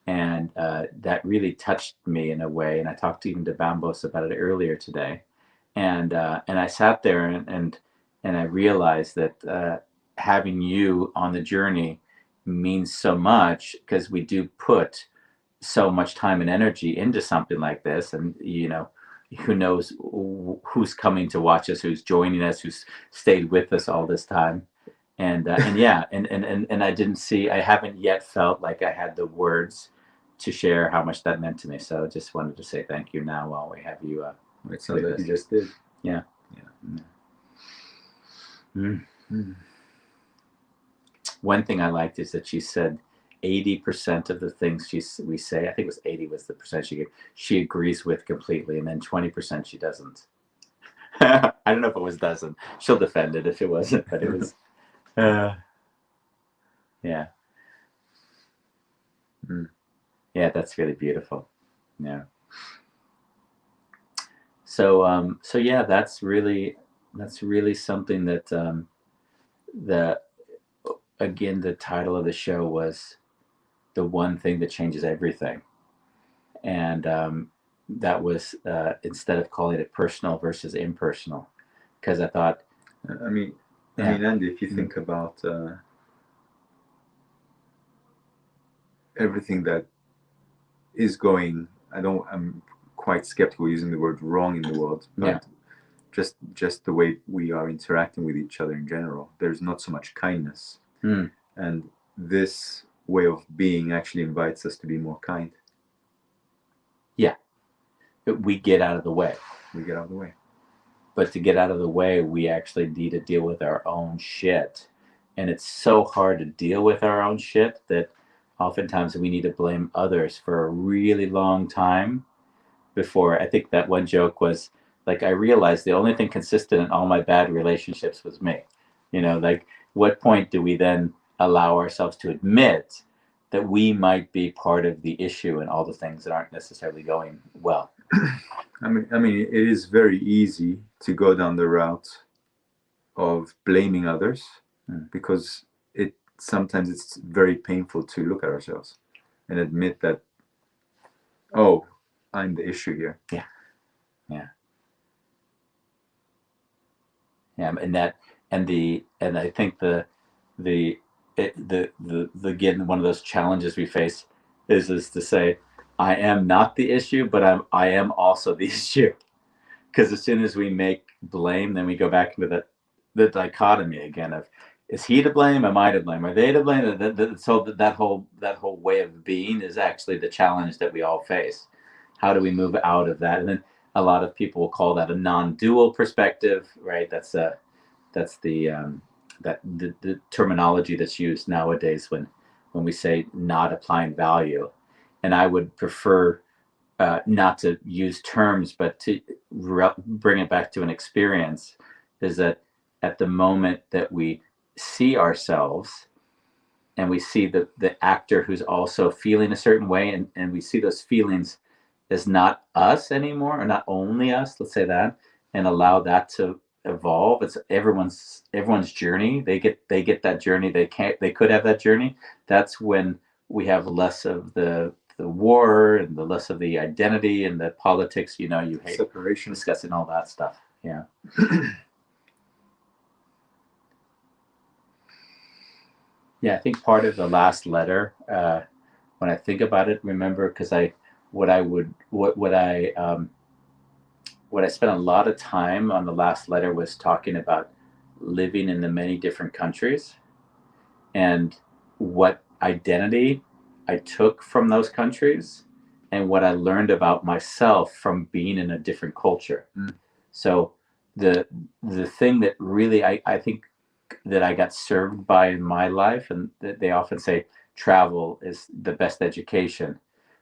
and that really touched me in a way. And I talked even to Bambos about it earlier today, and I sat there and I realized that having you on the journey means so much because we do put so much time and energy into something like this, and who knows who's coming to watch us, who's joining us, who's stayed with us all this time. And yeah, and I haven't yet felt like I had the words to share how much that meant to me. So I just wanted to say thank you now while we have you. It sounds like you just did. Yeah. One thing I liked is that she said 80% of the things we say, I think it was 80 was the percent she gave, she agrees with completely, and then 20% she doesn't. I don't know if it was doesn't. She'll defend it if it wasn't, but it was. Yeah. Yeah, that's really beautiful. Yeah. So yeah, that's really something that again, the title of the show was The One Thing That Changes Everything. And that was instead of calling it personal versus impersonal, because I thought, I mean, Andy, if you think about everything that is going, I'm quite skeptical using the word wrong in the world, but just the way we are interacting with each other in general, there's not so much kindness. And this way of being actually invites us to be more kind. Yeah. We get out of the way. But to get out of the way, we actually need to deal with our own shit. And it's so hard to deal with our own shit that oftentimes we need to blame others for a really long time before. I think that one joke was like, I realized the only thing consistent in all my bad relationships was me. Like, what point do we then allow ourselves to admit that we might be part of the issue and all the things that aren't necessarily going well? I mean, it is very easy to go down the route of blaming others because sometimes it's very painful to look at ourselves. and admit that, oh, I'm the issue here. Yeah. And I think again, one of those challenges we face is to say, I am not the issue, but I am also the issue. Because as soon as we make blame, then we go back into the dichotomy again of, is he to blame? Am I to blame? Are they to blame? So that whole way of being is actually the challenge that we all face. How do we move out of that? And then a lot of people will call that a non-dual perspective, right? That's the terminology that's used nowadays when we say not applying value. And I would prefer not to use terms, but to bring it back to an experience, is that at the moment that we see ourselves and we see the actor who's also feeling a certain way, and we see those feelings as not us anymore, or not only us, let's say that, and allow that to evolve. It's everyone's journey. They get that journey. They could have that journey. That's when we have less of the war and the less of the identity and the politics, you hate separation, discussing all that stuff. Yeah. Yeah, I think part of the last letter, when I think about it, remember, because what I spent a lot of time on the last letter was talking about living in the many different countries and what identity I took from those countries and what I learned about myself from being in a different culture. So the thing that really I think that I got served by in my life, and that they often say travel is the best education,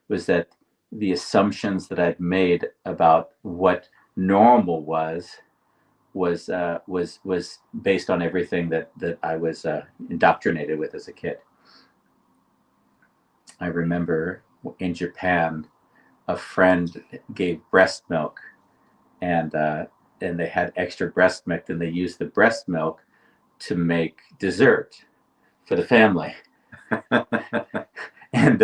was that the assumptions that I'd made about what normal was based on everything that I was indoctrinated with as a kid. I remember in Japan, a friend gave breast milk, and they had extra breast milk, and they used the breast milk to make dessert for the family. and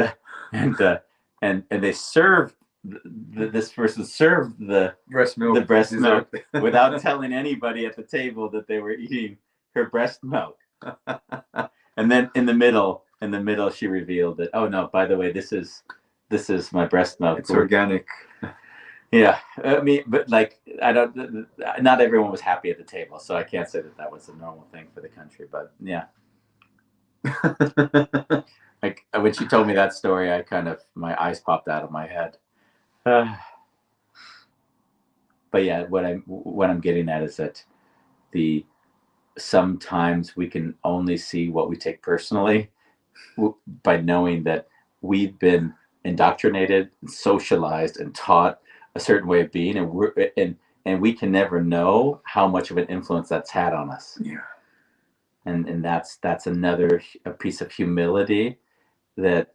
they served this person served the breast milk without telling anybody at the table that they were eating her breast milk. And then in the middle she revealed that, oh no, by the way, this is my breast milk. It's organic. Yeah, I mean, but like, not everyone was happy at the table, so I can't say that was a normal thing for the country, but yeah. Like when she told me that story, my eyes popped out of my head. But yeah, what I'm getting at is that sometimes we can only see what we take personally by knowing that we've been indoctrinated, and socialized, and taught a certain way of being, and we can never know how much of an influence that's had on us. Yeah. And that's a piece of humility that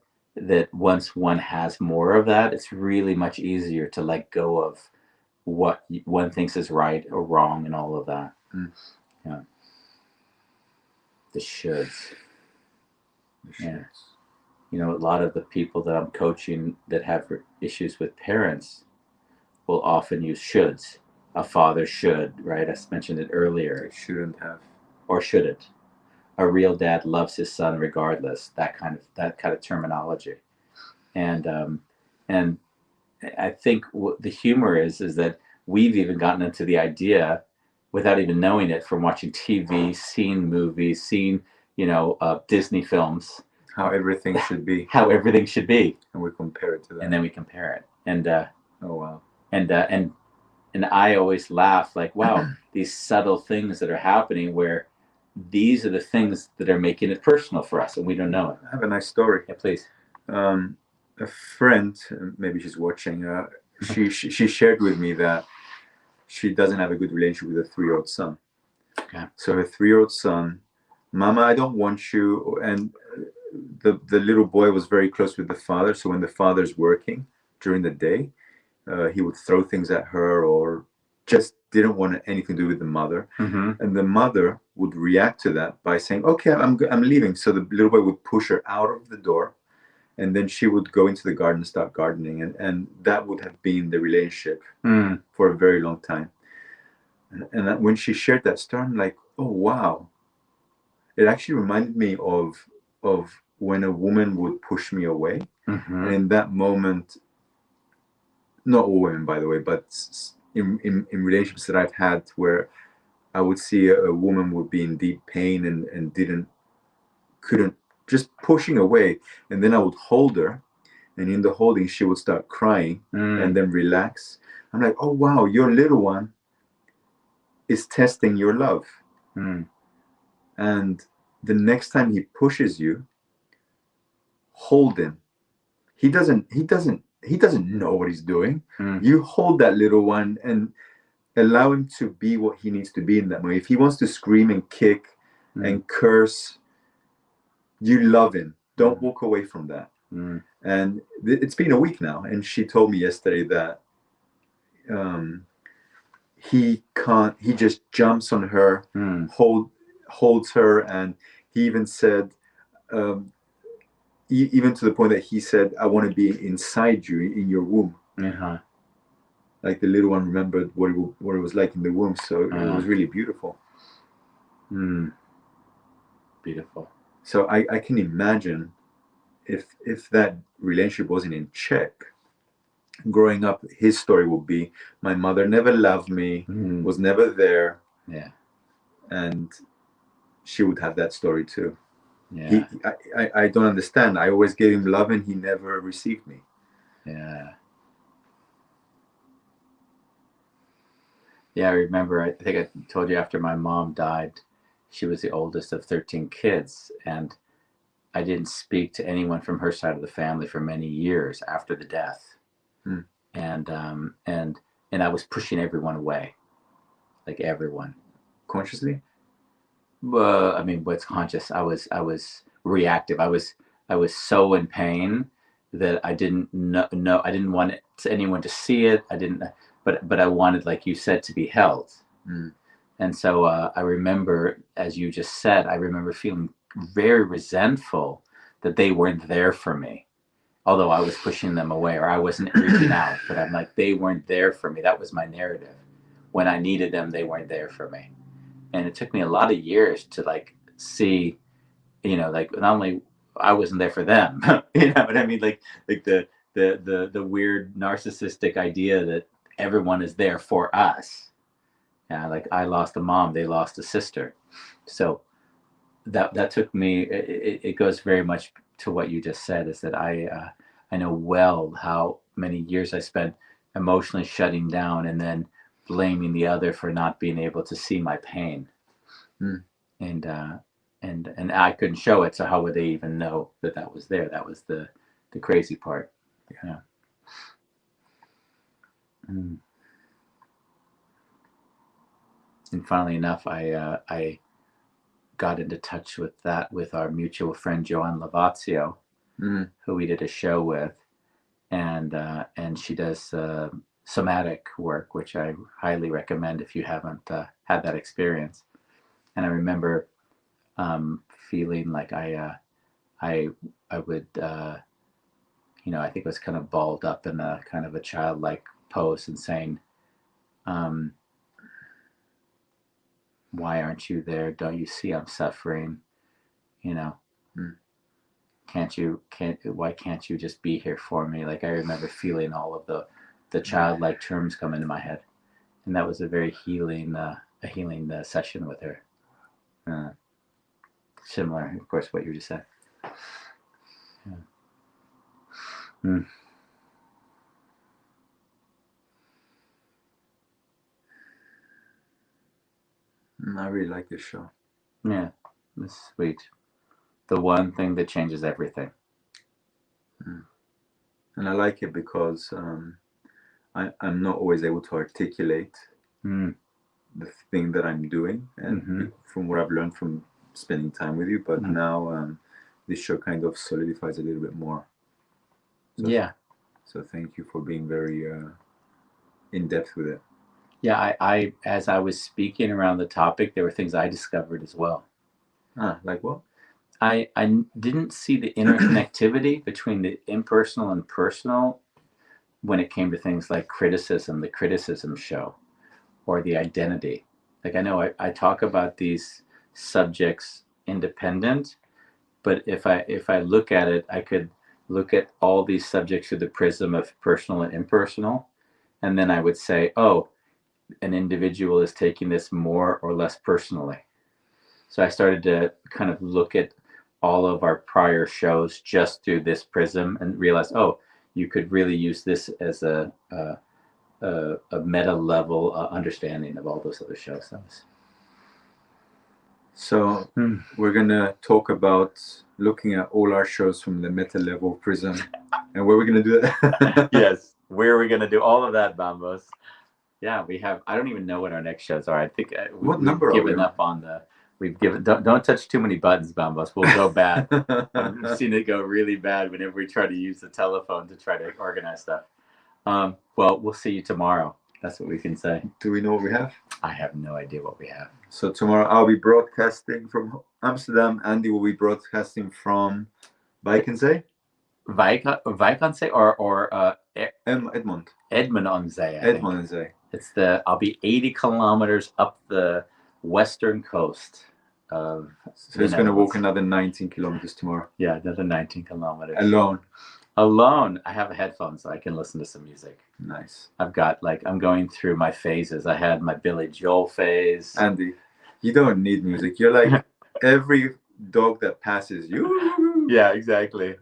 once one has more of that, it's really much easier to let go of what one thinks is right or wrong and all of that. Yeah. The shoulds. Yeah. A lot of the people that I'm coaching that have issues with parents will often use shoulds. A father should, right? I mentioned it earlier. They shouldn't have. Or shouldn't. A real dad loves his son regardless. That kind of terminology. And I think what the humor is that we've even gotten into the idea without even knowing it from watching TV, seeing movies, seeing Disney films. How everything should be. How everything should be. And we compare it to that. And then we compare it. And oh wow. And I always laugh like, wow, these subtle things that are happening where these are the things that are making it personal for us, and we don't know it. I have a nice story. Yeah, please. A friend, maybe she's watching. She shared with me that she doesn't have a good relationship with a 3-year-old son. Okay. So her 3-year-old son, Mama, I don't want you. And the little boy was very close with the father. So when the father's working during the day, he would throw things at her or just didn't want anything to do with the mother. Mm-hmm. And the mother would react to that by saying, okay, I'm leaving. So the little boy would push her out of the door and then she would go into the garden and start gardening, and that would have been the relationship for a very long time. And when she shared that story, I'm like, oh wow, it actually reminded me of when a woman would push me away, and in that moment, not all women by the way, but in relationships that I've had where I would see a woman would be in deep pain and couldn't, just pushing away, and then I would hold her, and in the holding she would start crying and then relax. I'm like, oh wow, your little one is testing your love. And the next time he pushes you, hold him. He doesn't know what he's doing. You hold that little one and allow him to be what he needs to be in that moment. If he wants to scream and kick and curse, you love him. Don't walk away from that. And it's been a week now, and she told me yesterday that he just jumps on her, holds her, and he even said, even to the point that he said, I want to be inside you, in your womb. Like the little one remembered what it was like in the womb. So it was really beautiful. Beautiful. So I can imagine if that relationship wasn't in check, growing up, his story would be, my mother never loved me, was never there. Yeah. And she would have that story too. Yeah. I don't understand. I always gave him love and he never received me. Yeah. Yeah, I remember, I think I told you after my mom died, she was the oldest of 13 kids, and I didn't speak to anyone from her side of the family for many years after the death. And I was pushing everyone away, like everyone. Consciously? I mean, what's conscious? I was reactive. I was so in pain that I didn't know. I didn't want anyone to see it. I didn't. But I wanted, like you said, to be held. And so I remember, as you just said, I remember feeling very resentful that they weren't there for me, although I was pushing them away or I wasn't reaching out. But I'm like, they weren't there for me. That was my narrative. When I needed them, they weren't there for me. And it took me a lot of years to like see, like not only I wasn't there for them, you know what I mean? Like the weird narcissistic idea that everyone is there for us. Yeah, like I lost a mom, they lost a sister. So that took me. It goes very much to what you just said. Is that I know well how many years I spent emotionally shutting down and then blaming the other for not being able to see my pain. And I couldn't show it, so how would they even know that was there? That was the crazy part. Yeah. And funnily enough, I got into touch with our mutual friend Joanne Lavazio, who we did a show with, and she does somatic work, which I highly recommend if you haven't had that experience. And I remember feeling like I would, I think I was kind of balled up in a kind of a childlike pose and saying, why aren't you there? Don't you see I'm suffering? Why can't you just be here for me? Like I remember feeling all of the childlike terms come into my head. And that was a very healing session with her. Similar, of course, what you just said. Yeah. I really like this show. Yeah, it's sweet. The one thing that changes everything. And I like it because I'm not always able to articulate the thing that I'm doing, and from what I've learned from spending time with you, but now this show kind of solidifies a little bit more. So, yeah. So thank you for being very in depth with it. Yeah, I as I was speaking around the topic, there were things I discovered as well. Like what? I didn't see the interconnectivity between the impersonal and personal when it came to things like criticism, the criticism show, or the identity. Like I know I talk about these subjects independent, but if I look at it, I could look at all these subjects through the prism of personal and impersonal, and then I would say, oh, an individual is taking this more or less personally. So I started to kind of look at all of our prior shows just through this prism and realized, oh, you could really use this as a meta level understanding of all those other shows. So we're gonna talk about looking at all our shows from the meta level prism, and where we're gonna do that. Yes, where are we gonna do all of that, Bambos? Yeah, we have. I don't even know what our next shows are. I think what number we've given are we up on the. We've given. Don't touch too many buttons, Bambos. We'll go bad. I've seen it go really bad whenever we try to use the telephone to try to organize stuff. Well, we'll see you tomorrow. That's what we can say. Do we know what we have? I have no idea what we have. So tomorrow I'll be broadcasting from Amsterdam. Andy will be broadcasting from Vikensee. Vikensee or Edmond. Edmond on Zee. Edmond on Zee. It's I'll be 80 kilometers up the western coast of. So he's going to walk another 19 kilometers tomorrow. Yeah, another 19 kilometers. Alone. I have a headphone so I can listen to some music. Nice. I've got I'm going through my phases. I had my Billy Joel phase. Andy, you don't need music. You're like every dog that passes you. Yeah, exactly.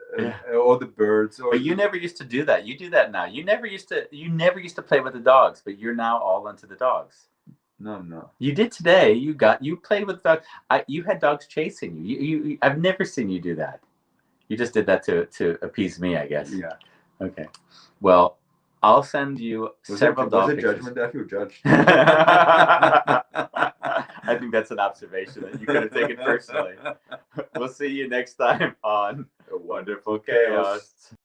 Or the birds. But you never used to do that. You do that now. You never used to play with the dogs, but you're now all into the dogs. No. You did today. You played with dogs. You had dogs chasing you. You I've never seen you do that. You just did that to appease me, I guess. Yeah. Okay. Well, I'll send you several dog pictures. Was it judgment? I feel judged. I think that's an observation that you could have taken personally. We'll see you next time on A Wonderful Chaos.